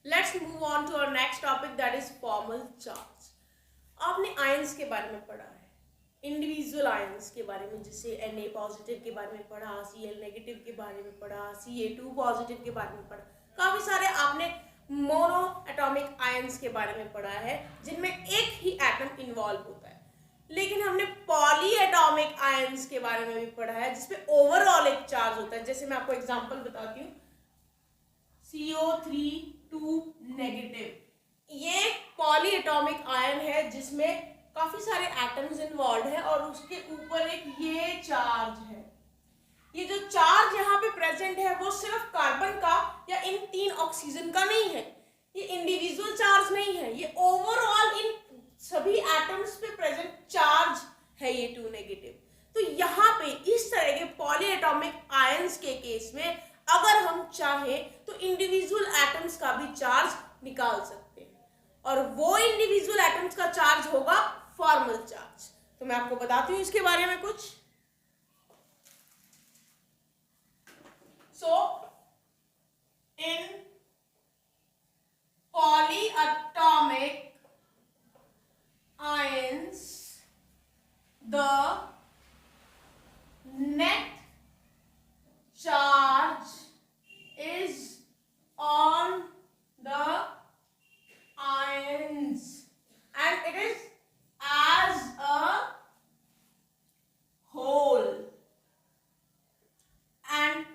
Let's move on to our next topic, that is formal charge. आपने ions के बारे में पढ़ा है, इंडिविजुअल आयंस के बारे में, जैसे Na पॉजिटिव के बारे में पढ़ा, Cl नेगेटिव के बारे में पढ़ा, Ca2 पॉजिटिव के बारे में पढ़ा, काफी सारे आपने मोनो एटॉमिक आयंस के बारे में पढ़ा है जिनमें एक ही एटम इन्वॉल्व होता है। लेकिन हमने पॉली एटॉमिक आयंस के बारे में भी पढ़ा है जिसमें ओवरऑल एक चार्ज होता है। जैसे मैं आपको एग्जांपल बताती हूँ, CO3 नेगेटिव, ये पॉली एटॉमिक आयन है जिसमें काफी सारे एटम्स इन्वॉल्व है और उसके ऊपर एक ये चार्ज है। ये जो चार्ज यहाँ पे प्रेजेंट है वो सिर्फ कार्बन का या इन 3 ऑक्सीजन का नहीं है, ये इंडिविजुअल चार्ज नहीं है, ये ओवरऑल इन सभी एटम्स पे प्रेजेंट चार्ज है ये 2 नेगेटिव। तो यहाँ पे इस तरह के पॉली एटॉमिक आयंस के केस में अगर हम चाहें तो इंडिविजुअल एटम्स का भी चार्ज निकाल सकते हैं और वो इंडिविजुअल एटम्स का चार्ज होगा फॉर्मल चार्ज। तो मैं आपको बताती हूँ इसके बारे में कुछ। So in polyatomic ions, the net charge is on the ions and it is as a whole. And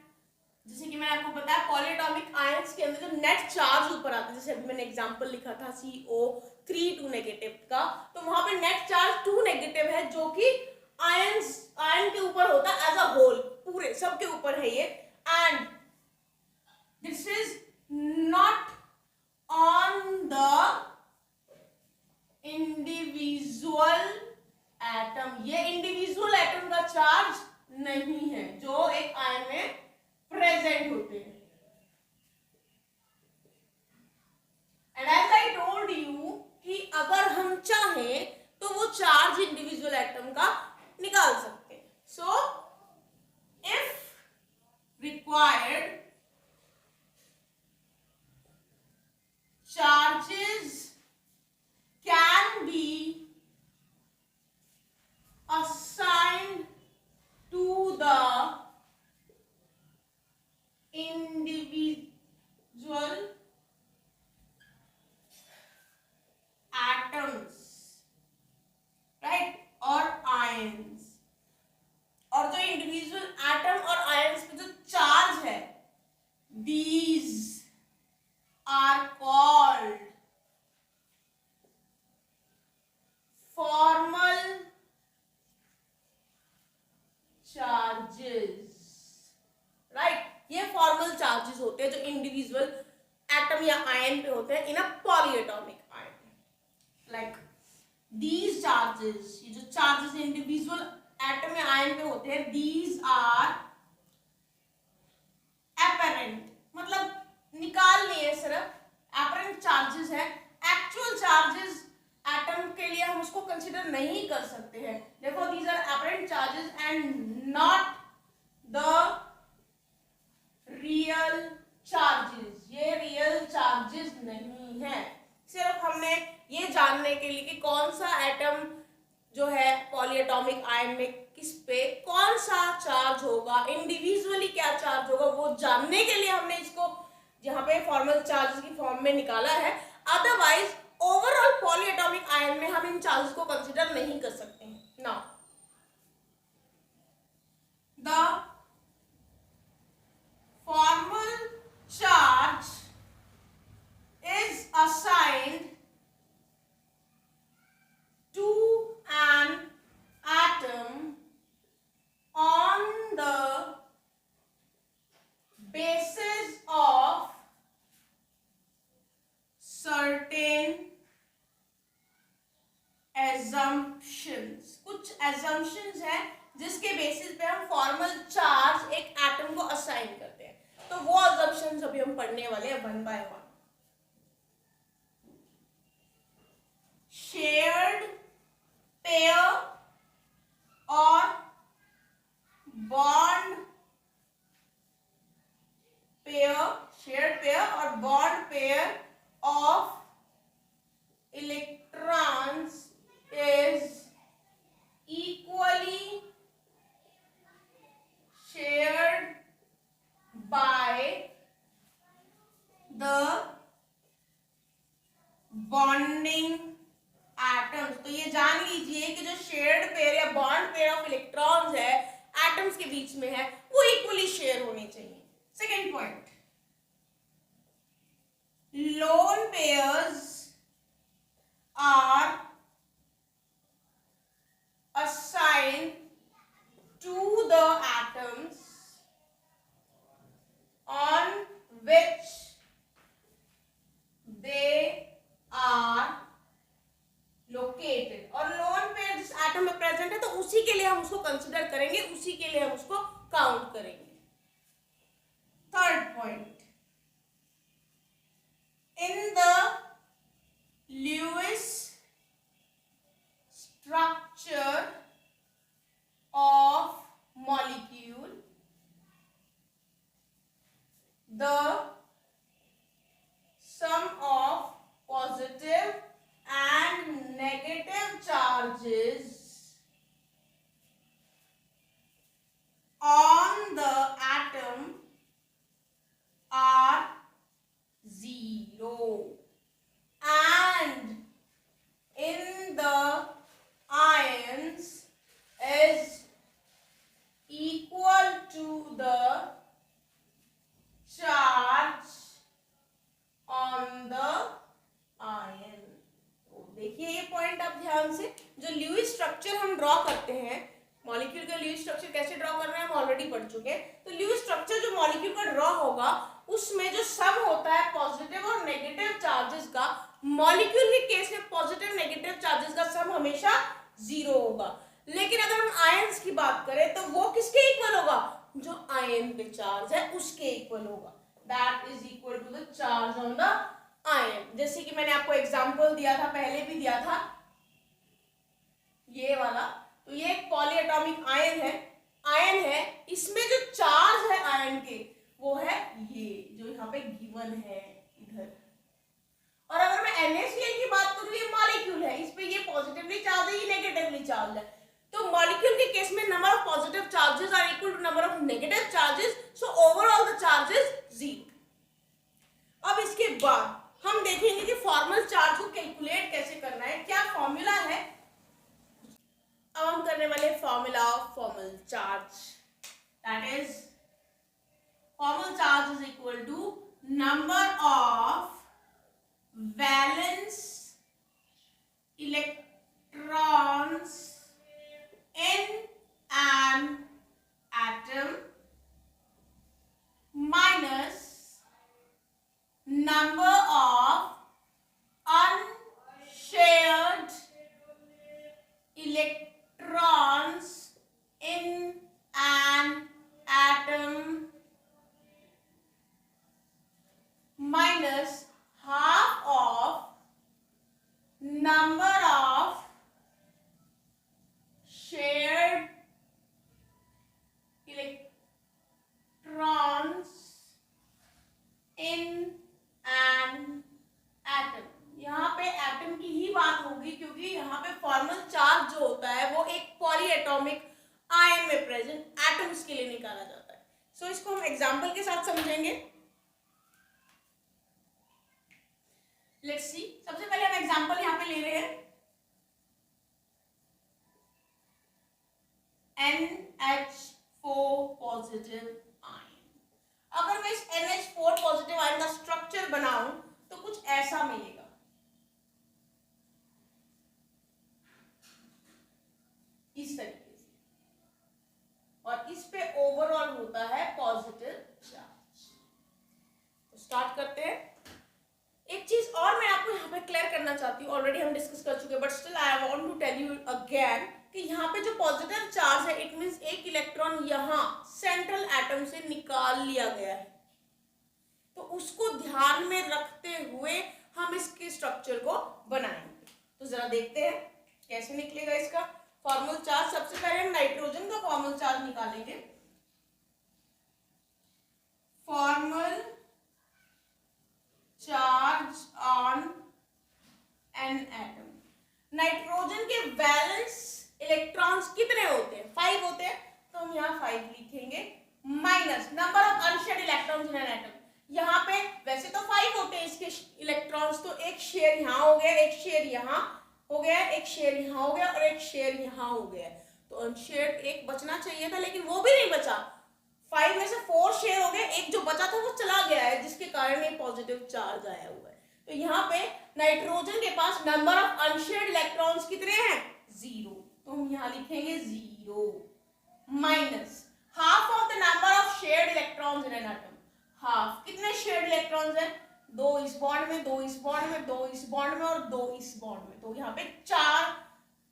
जैसे कि मैंने आपको बताया पॉलीएटॉमिक आयंस के अंदर जो नेट चार्ज ऊपर आता है, जैसे अभी मैंने एग्जांपल लिखा था CO3 2 नेगेटिव का, तो वहां पे नेट चार्ज 2 नेगेटिव है जो कि आयन के ऊपर होता है एज अ होल, पूरे सबके ऊपर है ये। And this is not on the individual atom, ये इंडिविजुअल एटम का चार्ज नहीं है जो एक आयन में प्रेजेंट होते हैं। And as I told you कि अगर हम चाहें तो वो चार्ज इंडिविजुअल एटम का निकाल सकते हैं। So if required, charges can be assigned to the individual atoms, right, और ions, और जो इंडिविजुअल एटम और आयंस पे जो चार्ज है, these are called formal charges, right. ये फॉर्मल चार्जेस होते हैं जो इंडिविजुअल एटम या आयन पे होते हैं in a polyatomic ion. Like these charges, ये जो चार्जेस इंडिविजुअल एटम या आयन पे होते हैं, दीज आर एपरेंट, मतलब निकाल लिए सिर्फ, एपरेंट चार्जेस है। एक्चुअल चार्जेस एटम के लिए हम उसको कंसिडर नहीं कर सकते हैं। देखो these are apparent charges and not the real charges, ये रियल चार्जेस नहीं है। सिर्फ हमने ये जानने के लिए कि कौन सा एटम जो है पॉलीएटॉमिक आयन में किस पे कौन सा चार्ज होगा, इंडिविजुअली क्या चार्ज होगा, वो जानने के लिए हमने इसको यहाँ पे फॉर्मल चार्जेस की फॉर्म में निकाला है। अदरवाइज ओवरऑल पॉलीएटॉमिक आयन में हम इन चार्जेस को कंसिडर नहीं कर सकते हैं। Now the formal charge is assigned to an atom on the basis of certain assumptions। कुछ assumptions है जिसके बेसिस पे हम फॉर्मल चार्ज एक एटम को असाइन करते हैं। तो वो assumptions अभी हम पढ़ने वाले हैं one by one. Shared pair और बॉन्ड पेयर, शेयर्ड पेयर और bond pair of electrons is equally shared by the bonding atoms। तो ये जान लीजिए कि जो शेयर्ड पेयर या बॉन्ड पेयर ऑफ इलेक्ट्रॉन्स है एटम्स के बीच में है वो इक्वली शेयर होने चाहिए। Second point, lone pairs are assigned to the atoms on which they are located। और लोन पेयर जिस एटम में प्रेजेंट है तो उसी के लिए हम उसको कंसिडर करेंगे, उसी के लिए हम उसको काउंट करेंगे। Third point, in the Lewis structure of molecule, the sum of positive and negative charges on the atom are 0, and in the ions is equal to the charge on the ion। तो देखिए ये point आप ध्यान से, जो Lewis structure हम draw करते हैं, मॉलिक्यूल का ल्यूइस स्ट्रक्चर कैसे ड्रॉ करना है हम ऑलरेडी पढ़ चुके हैं। तो ल्यूइस स्ट्रक्चर जो मॉलिक्यूल का ड्रॉ होगा उसमें जो सम होता है पॉजिटिव और नेगेटिव चार्जेस का, मॉलिक्यूल के केस में पॉजिटिव नेगेटिव चार्जेस का सम हमेशा 0 होगा। लेकिन अगर हम आयंस की बात करें तो वो किसके इक्वल होगा, जो आयन पे चार्ज है उसके इक्वल होगा। That is equal to the charge on the ion. जैसे कि मैंने आपको एग्जांपल दिया था, पहले भी दिया था, ये वाला। तो ये एक पॉली एटॉमिक आयन है, इसमें जो चार्ज है आयन के वो है ये जो यहाँ पे गिवन है इधर। और अगर मैं NaCl की बात करूँ, ये मॉलिक्यूल है, इस पे ये पॉजिटिवली चार्ज है, ये नेगेटिवली चार्ज है। तो मॉलिक्यूल के केस में number of positive charges are equal to number of negative charges, so overall the charge is 0। अब इसके बाद हम देखेंगे कि फॉर्मल चार्ज को कैलकुलेट कैसे करना है, क्या फॉर्मूला है। अब हम करने वाले formula of formal charge, that is formal charge is equal to number of valence electrons in an atom minus number of unshared electrons in an atom minus half of number of shared electrons in an atom। यहाँ पे atom की ही बात होगी क्योंकि यहाँ पे formal charge जो होता है वो एक पॉली एटॉमिक आयन में प्रेजेंट एटम्स के लिए निकाला जाता है। सो इसको हम एग्जांपल के साथ समझेंगे। लेट्स सी, सबसे पहले हम एग्जांपल यहाँ पे ले रहे हैं NH4 पॉजिटिव आयन। अगर मैं इस NH4 पॉजिटिव आयन का स्ट्रक्चर बनाऊं तो कुछ ऐसा मिलेगा। इस तरीके से, और इस पे ओवरऑल होता है पॉजिटिव चार्ज। तो स्टार्ट करते हैं। एक चीज और मैं आपको यहाँ पे क्लियर करना चाहती हूँ, ऑलरेडी हम डिस्कस कर चुके हैं, but still I want to tell you again कि यहाँ पे जो पॉजिटिव चार्ज है इट मींस एक इलेक्ट्रॉन यहाँ सेंट्रल एटम से निकाल लिया गया है। तो उसको ध्यान में रखते हुए हम इसके स्ट्रक्चर को बनाएंगे। तो जरा देखते हैं कैसे निकलेगा इसका फॉर्मल चार्ज। सबसे पहले हम नाइट्रोजन का फॉर्मल चार्ज निकालेंगे। फॉर्मल चार्ज लिखेंगे minus number of unshared electrons in an atom. यहाँ पे वैसे तो 5 होते हैं इसके इलेक्ट्रॉन्स, तो एक शेयर यहाँ हो गया, एक शेयर यहाँ हो गया, एक शेयर यहाँ हो गया और एक शेयर यहाँ हो गया। तो अनशेयर्ड एक बचना चाहिए था लेकिन वो भी नहीं बचा। 5 में से 4 शेयर हो गए, एक जो बचा था वो चला गया है जिसके कारण ये पॉजिटिव चार्ज आया हुआ है। तो यहाँ पे नाइट्रोजन के पास नंबर ऑफ अनशेयर्ड इलेक्ट्रॉन्स कितने हैं? 0। तो हम यहाँ लिखेंगे 0 minus half of the number of shared electrons in an atom. Half कितने शेयर्ड इलेक्ट्रॉन्स हैं? 2 इस बॉन्ड में, 2 इस बॉन्ड में, 2 इस बॉन्ड में और 2 इस बॉन्ड में। तो यहाँ पे 4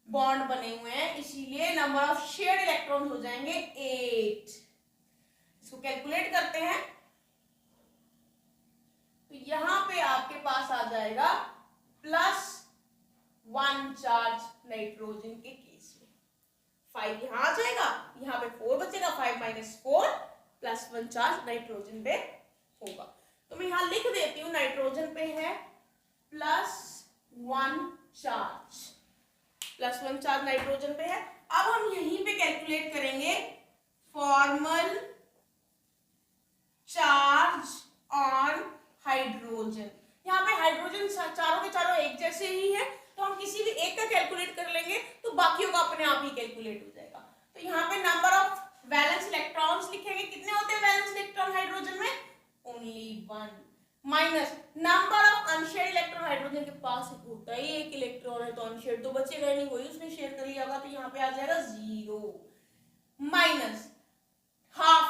बॉन्ड बने हुए हैं, इसीलिए नंबर ऑफ शेयर्ड इलेक्ट्रॉन्स हो जाएंगे 8। इसको कैलकुलेट करते हैं तो यहाँ पे आपके पास आ जाएगा +1 चार्ज नाइट्रोजन के केस में। 5 यहाँ आ जाएगा, यहाँ पे 4 बचेगा, 5 - 4 +1 चार्ज नाइट्रोजन पे होगा। तो मैं यहाँ लिख देती हूँ नाइट्रोजन पे है +1 चार्ज, +1 चार्ज नाइट्रोजन पे है। अब हम यहीं पे कैलकुलेट करेंगे फॉर्मल चार्ज ऑन हाइड्रोजन। यहाँ पे हाइड्रोजन चारों के चारों एक जैसे ही है, तो हम किसी भी एक का कैलकुलेट कर लेंगे तो बाकियों का अपने आप ही कैलकुलेट हो जाएगा। तो यहाँ पे नंबर ऑफ वैलेंस इलेक्ट्रॉन्स लिखेंगे, कितने होते हैं वैलेंस इलेक्ट्रॉन हाइड्रोजन में? Only 1 minus number of unshared electron. Hydrogen के पास होता ही एक इलेक्ट्रॉन है तो अनशेयर्ड तो बचेगा ही नहीं, वही उसने शेयर कर लिया होगा, तो यहाँ पे आ जाएगा 0 minus half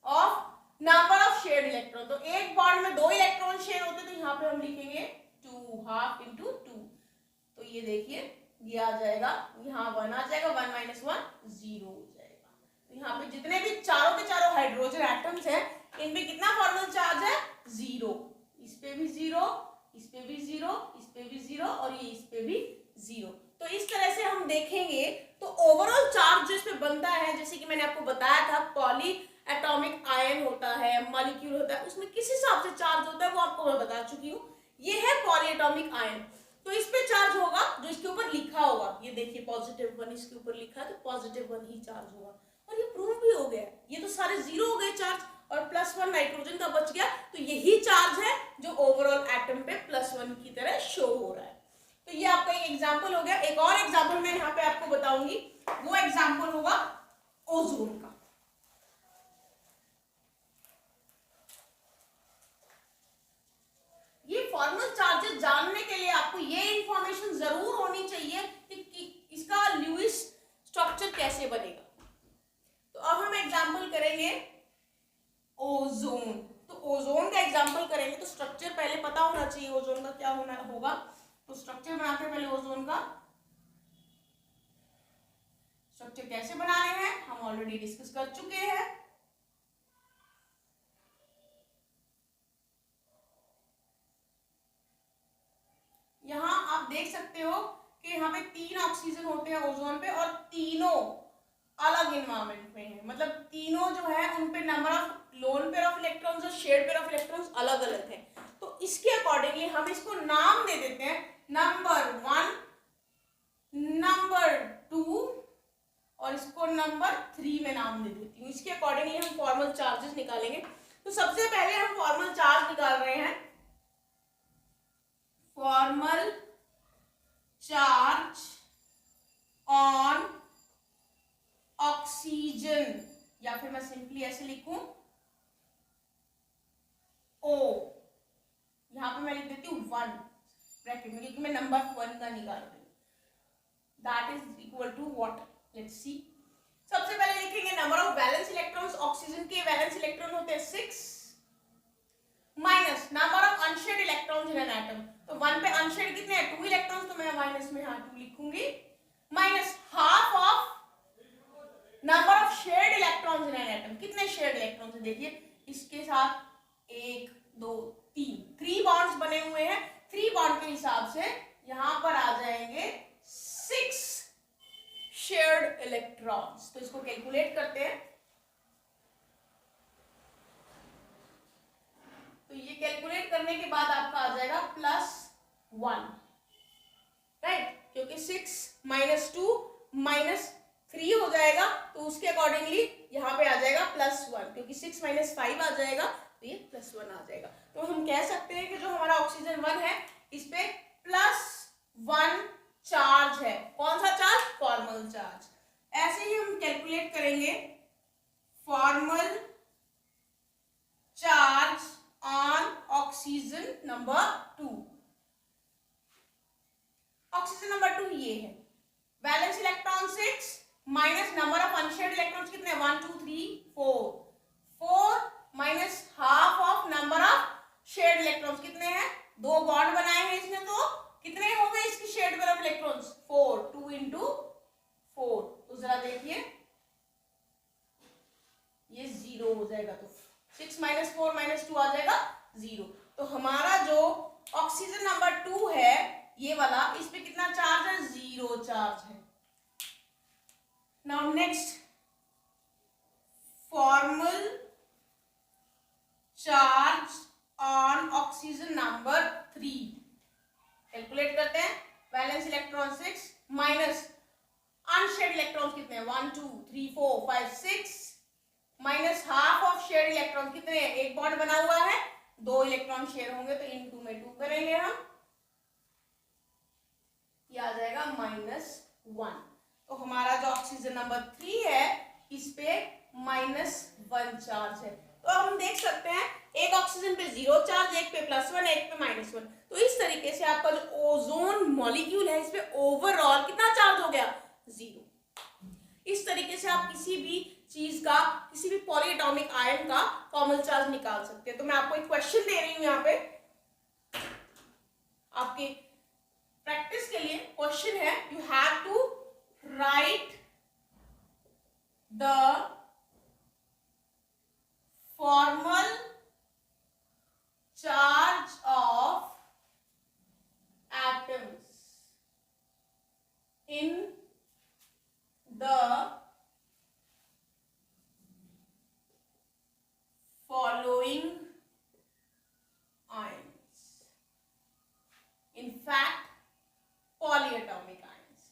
of number of shared electron. तो एक बॉन्ड में 2 इलेक्ट्रॉन शेयर होते तो यहाँ पे हम लिखेंगे 2, हाफ इंटू 2। तो ये देखिए ये आ जाएगा, यहाँ 1 आ जाएगा, 1 - 1 0 हो जाएगा। तो यहाँ पे जितने भी चारों के चारों हाइड्रोजन एटम्स हैं इनमें कितना फॉर्मल चार्ज है? 0। इस पे भी 0, इस पे भी 0, इस पे भी 0 और ये इस पे भी 0। तो इस तरह से हम देखेंगे तो ओवरऑल चार्ज जो इसमें बनता है, जैसे कि मैंने आपको बताया था पॉली एटॉमिक आयन होता है, मॉलिक्यूल होता है, उसमें किस हिसाब से चार्ज होता है वो आपको मैं बता चुकी हूँ। ये है पॉली एटॉमिक आयन, तो इस पे चार्ज होगा जो इसके ऊपर लिखा होगा। ये देखिए +1 इसके ऊपर लिखा है तो +1 ही चार्ज होगा और ये प्रूव भी हो गया। ये तो सारे 0 हो गए चार्ज और +1 नाइट्रोजन का बच गया, तो यही चार्ज है जो ओवरऑल एटम पे +1 की तरह शो हो रहा है। तो ये आपका एक एग्जाम्पल हो गया। एक और एग्जाम्पल मैं यहाँ पे आपको बताऊंगी, वो एग्जाम्पल होगा ओजोन का। ये फॉर्मल चार्जेस जानने के लिए आपको ये इंफॉर्मेशन जरूर होनी चाहिए कि इसका ल्यूइस स्ट्रक्चर कैसे बनेगा। तो अब हम एग्जाम्पल करेंगे ओजोन। तो ओजोन का एग्जाम्पल करेंगे तो स्ट्रक्चर पहले पता होना चाहिए ओजोन का क्या होना होगा। तो स्ट्रक्चर बनाते हैं पहले ओजोन का। स्ट्रक्चर कैसे बनाने हैं हम ऑलरेडी डिस्कस कर चुके हैं। यहाँ आप देख सकते हो कि यहाँ पे 3 ऑक्सीजन होते हैं ओजोन पे और तीनों अलग एनवायरनमेंट में है, मतलब तीनों जो है उन पे number of lone pair of electrons और शेयर्ड पेयर ऑफ इलेक्ट्रॉन्स अलग अलग है। तो इसके अकॉर्डिंगली हम इसको नाम दे देते हैं नंबर 1, नंबर 2 और इसको नंबर 3 में नाम दे देती हूँ। इसके अकॉर्डिंगली हम फॉर्मल चार्जेस निकालेंगे। तो सबसे पहले हम फॉर्मल चार्ज निकाल रहे हैं, फॉर्मल चार्ज ऑन ऑक्सीजन, या फिर मैं सिंपली ऐसे लिखूं O, यहां पे मैं लिख देती हूँ 1 ब्रैकेट में क्योंकि मैं नंबर 1 का निकाल रही हूँ। That is equal to water. Let's see. सबसे पहले लिखेंगे number of valence electrons. Oxygen के वैलेंस इलेक्ट्रॉन होते हैं 6 minus number of unshared electrons in an atom. तो 1 पे अनशेयर्ड कितने हैं? 2 इलेक्ट्रॉन्स, तो मैं माइनस में यहाँ 2 लिखूंगी minus half of number of shared electrons in an atom. कितने शेयर्ड इलेक्ट्रॉन्स हैं? देखिए इसके साथ 1 2 3 बॉन्ड्स बने हुए हैं। 3 बॉन्ड के हिसाब से यहां पर आ जाएंगे 6 शेयर्ड इलेक्ट्रॉन्स। तो इसको कैलकुलेट करते हैं। तो ये कैलकुलेट करने के बाद आपका आ जाएगा +1, राइट, क्योंकि 6 - 2 - 3 हो जाएगा, तो उसके अकॉर्डिंगली यहाँ पे आ जाएगा +1, क्योंकि 6 - 5 आ जाएगा तो ये +1 आ जाएगा। तो हम कह सकते हैं कि जो हमारा ऑक्सीजन 1 है इस पे +1 चार्ज है। कौन सा चार्ज? Formal charge. ऐसे ही हम कैलकुलेट करेंगे formal charge on oxygen number 2। Oxygen number 2 ये है, valence electron 6 minus number of unshared electrons कितने हैं? 1 2 3 4 4 minus half of number of shared electrons कितने हैं? 2 बॉन्ड बनाए हैं इसने, तो कितने हो गए इसकी शेयर्ड नंबर ऑफ इलेक्ट्रॉन्स? 4, 2 × 4। तो जरा देखिए ये 0 हो जाएगा, तो 6 - 4 - 2 आ जाएगा 0। तो हमारा जो ऑक्सीजन नंबर 2 है ये वाला, इस पे कितना चार्ज है? 0 चार्ज है। Now next, formal charge on oxygen number 3 calculate करते हैं। Valence electron 6 minus unshared electrons कितने हैं? 1 2 3 4 5 6 minus half of shared electron कितने हैं? एक बॉन्ड बना हुआ है, 2 इलेक्ट्रॉन शेयर होंगे तो इन 2 में 2 करेंगे हम, ये आ जाएगा -1। तो हमारा जो ऑक्सीजन नंबर 3 है इस पे -1 चार्ज है। तो हम देख सकते हैं एक ऑक्सीजन पे 0 चार्ज, एक पे +1, एक पे -1। तो इस तरीके से आपका जो ओजोन मॉलिक्यूल है इस पे ओवरऑल कितना चार्ज हो गया? 0। इस तरीके से आप किसी भी चीज का, किसी भी पॉलीएटॉमिक आयन का फॉर्मल चार्ज निकाल सकते हैं। तो मैं आपको एक क्वेश्चन दे रही हूं यहाँ पे आपके प्रैक्टिस के लिए। क्वेश्चन है, you have to write the formal charge of atoms in the following ions, in fact polyatomic ions।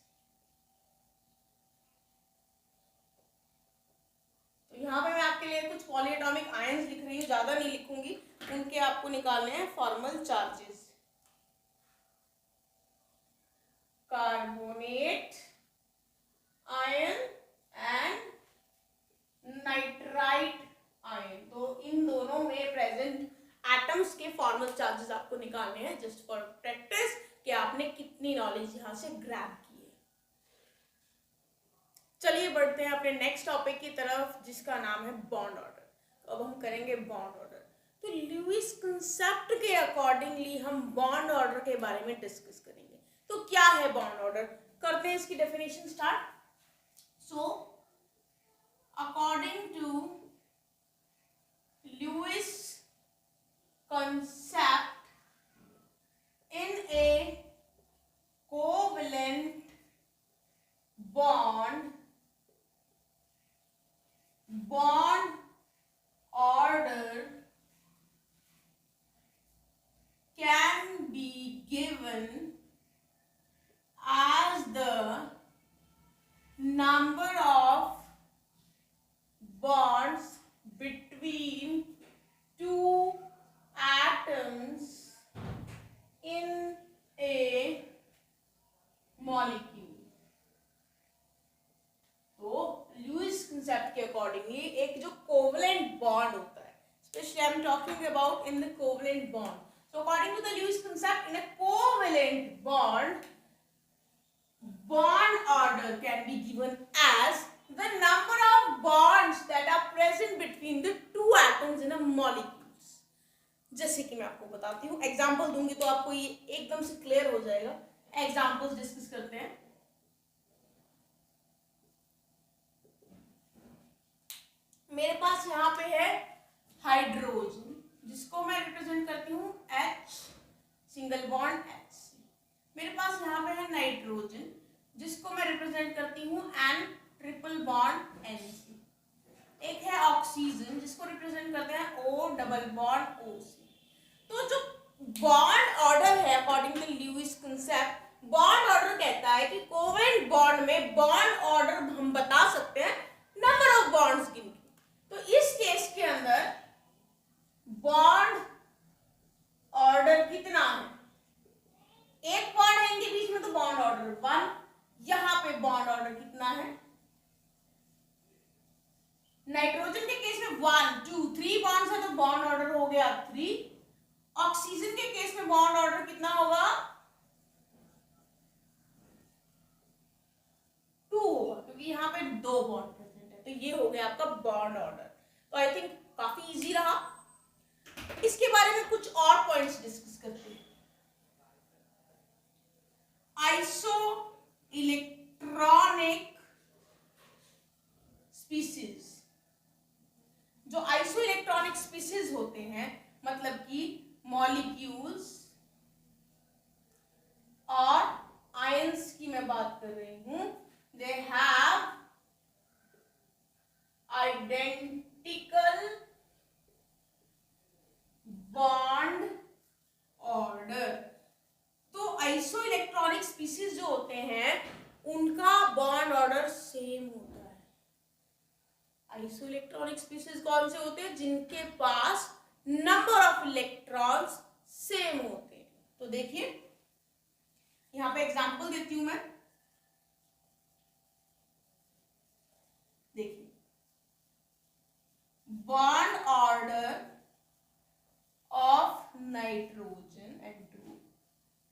तो यहाँ पे मैं आपके लिए कुछ पॉलीएटॉमिक आयंस लिख रही हूँ, ज्यादा नहीं लिखूंगी, उनके आपको निकालने हैं formal charges. Carbonate ion and nitrite ion. तो इन दोनों में प्रेजेंट एटम्स के फॉर्मल चार्जेस आपको निकालने हैं, जस्ट फॉर प्रैक्टिस कि आपने कितनी नॉलेज यहां से ग्रैब की है। चलिए बढ़ते हैं अपने नेक्स्ट टॉपिक की तरफ जिसका नाम है बॉन्ड ऑर्डर। तो अब हम करेंगे बॉन्ड ऑर्डर। तो ल्यूइस कंसेप्ट के अकॉर्डिंगली हम बॉन्ड ऑर्डर के बारे में डिस्कस करेंगे। तो क्या है बॉन्ड ऑर्डर? करते हैं इसकी definition start. So according to Lewis concept, in a covalent bond order can be given as the number of bonds between two atoms in a molecule। तो ल्यूइस कंसेप्ट के accordingly एक जो covalent bond होता है, specially I am talking about in the covalent bond. So according to the Lewis concept, in a covalent bond order can be given as the number of bonds that are present between the two atoms in a molecules। जैसे कि मैं आपको बताती हूँ, example दूंगी तो आपको ये एकदम से क्लियर हो जाएगा। एग्जांपल्स डिस्कस करते हैं। मेरे पास यहाँ पे है हाइड्रोजन, जिसको मैं रिप्रेजेंट करती हूँ H सिंगल बॉन्ड H। मेरे पास यहाँ पे है नाइट्रोजन, जिसको मैं रिप्रेजेंट करती हूँ N ट्रिपल बॉन्ड NC। एक है ऑक्सीजन, जिसको रिप्रेजेंट करते हैं O डबल बॉन्ड OC। तो जो बॉन्ड ऑर्डर है according to Lewis concept, bond order कहता है कि कोवेलेंट बॉन्ड में बॉन्ड ऑर्डर हम बता सकते हैं नंबर ऑफ बॉन्ड्स गिन के। बॉन्ड ऑर्डर हो गया 3। ऑक्सीजन के केस में बॉन्ड ऑर्डर कितना होगा? 2 होगा, क्योंकि यहाँ पे 2 बॉन्ड प्रेजेंट है। तो ये हो गया आपका बॉन्ड ऑर्डर। तो आई थिंक काफी इजी रहा। इसके बारे में कुछ और पॉइंट्स डिस्कस करते हैं। आइसो इलेक्ट्रॉनिक स्पीसीज, जो आइसो इलेक्ट्रॉनिक स्पीसीज होते हैं, मतलब कि मॉलिक्यूल्स और आयंस की मैं बात कर रही हूं, they have identical bond order. तो आइसो इलेक्ट्रॉनिक स्पीसीज जो होते हैं उनका बॉन्ड ऑर्डर सेम होता है। आइसो इलेक्ट्रॉनिक स्पीसीज कौन से होते हैं? जिनके पास नंबर ऑफ इलेक्ट्रॉन्स सेम होते हैं। तो देखिए यहां पे एग्जांपल देती हूं मैं। देखिए bond order of nitrogen N2,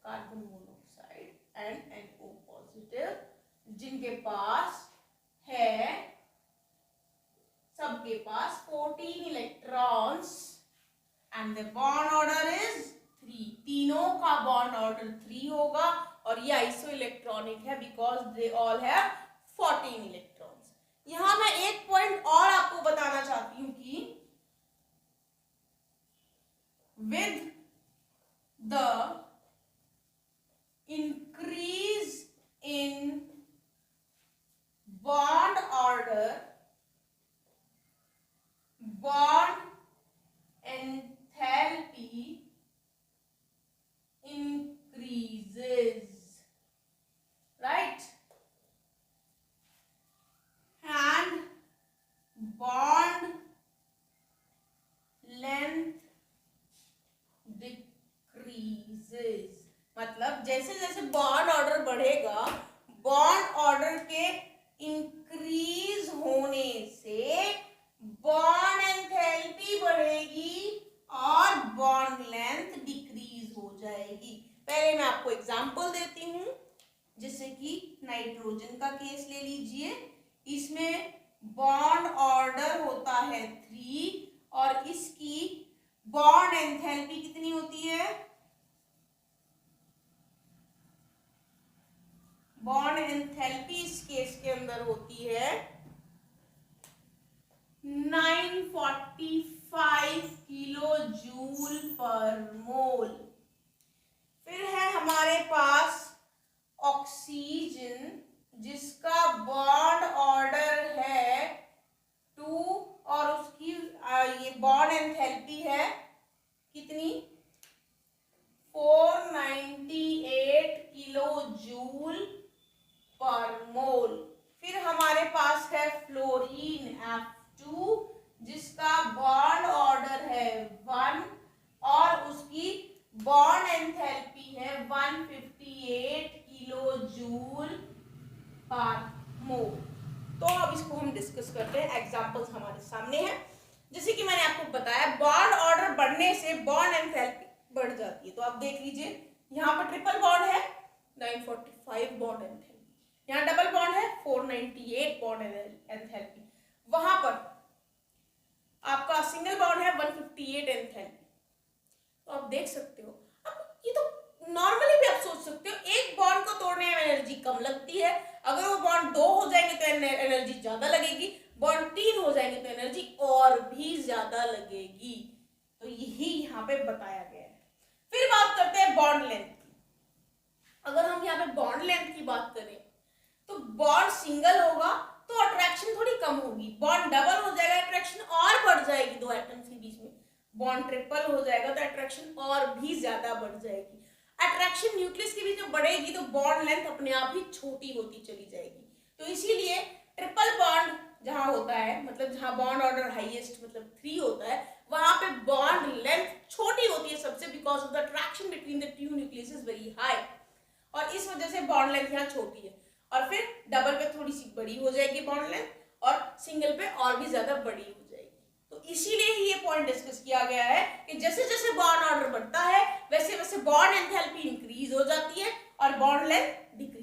carbon monoxide and NO positive, जिनके पास है, सबके पास 14 electrons and the bond order is 3। तीनों का बॉन्ड ऑर्डर 3 होगा और ये आइसो इलेक्ट्रॉनिक है because they all have 14 electrons. यहां मैं एक पॉइंट और आपको बताना चाहती हूं कि with the increase in bond order, bond enthalpy increases, right? And bond length decreases. मतलब जैसे जैसे बॉन्ड ऑर्डर बढ़ेगा, बॉन्ड ऑर्डर के इंक्रीज होने से बॉन्ड एंथैल्पी बढ़ेगी और बॉन्ड लेंथ डिक्रीज हो जाएगी। पहले मैं आपको एग्जांपल देती हूं, जैसे कि नाइट्रोजन का केस ले लीजिए। इसमें बॉन्ड ऑर्डर होता है 3 और इसकी बॉन्ड एंथैल्पी कितनी होती है? बॉन्ड एंथैल्पी इस केस के अंदर होती है 945 किलो जूल पर मोल। फिर है हमारे पास ऑक्सीजन, जिसका बॉन्ड ऑर्डर है 2 और उसकी ये बॉन्ड एंथैल्पी है कितनी? 498 किलो जूल पर मोल। फिर हमारे पास है फ्लोरीन F2, जिसका बॉन्ड ऑर्डर है 1 और उसकी बॉन्ड एंथैल्पी है 158 किलो जूल पर मोल। तो अब इसको हम डिस्कस करते हैं। एग्जांपल्स हमारे सामने हैं। जैसे कि मैंने आपको बताया, बॉन्ड ऑर्डर बढ़ने से बॉन्ड एंथैल्पी बढ़ जाती है। तो आप देख लीजिए, यहाँ पर ट्रिपल बॉन्ड है 945 बॉन्ड एंथैल्पी, यहाँ डबल बॉन्ड है 498 बॉन्ड एंथैल्पी, वहां पर आपका सिंगल बॉन्ड है 158 एंथैल्पी। तो आप देख सकते हो, अब ये तो नॉर्मली भी आप सोच सकते हो, एक बॉन्ड को तोड़ने में एनर्जी कम लगती है, अगर वो बॉन्ड 2 हो जाएंगे तो एनर्जी ज्यादा लगेगी, बॉन्ड 3 हो जाएंगे तो एनर्जी और भी ज्यादा लगेगी। तो यही यहाँ पे बताया गया है। फिर बात करते हैं बॉन्ड लेंथ की। अगर हम यहाँ पे बॉन्ड लेंथ की बात करें तो बॉन्ड सिंगल होगा तो अट्रैक्शन थोड़ी कम होगी, बॉन्ड डबल हो जाएगा अट्रैक्शन और बढ़ जाएगी दो एटम्स के बीच में, बॉन्ड ट्रिपल हो जाएगा तो अट्रैक्शन और भी ज्यादा बढ़ जाएगी। अट्रैक्शन न्यूक्लियस के बीच में बढ़ेगी तो बॉन्ड लेंथ अपने आप ही छोटी होती चली जाएगी। तो इसीलिए ट्रिपल बॉन्ड जहां होता है, मतलब जहां बॉन्ड ऑर्डर हाईएस्ट मतलब 3 होता है, वहां पे बॉन्ड लेंथ छोटी होती है सबसे, because of the attraction between the two nucleus is very high, और इस वजह से बॉन्ड लेंथ यहाँ छोटी है। और फिर डबल पे थोड़ी सी बड़ी हो जाएगी बॉन्ड लेंथ और सिंगल पे और भी ज्यादा बड़ी हो जाएगी। तो इसीलिए ही ये पॉइंट डिस्कस किया गया है कि जैसे जैसे बॉन्ड ऑर्डर बढ़ता है वैसे वैसे बॉन्ड एंथैल्पी इंक्रीज हो जाती है और बॉन्ड लेंथ डिक्रीज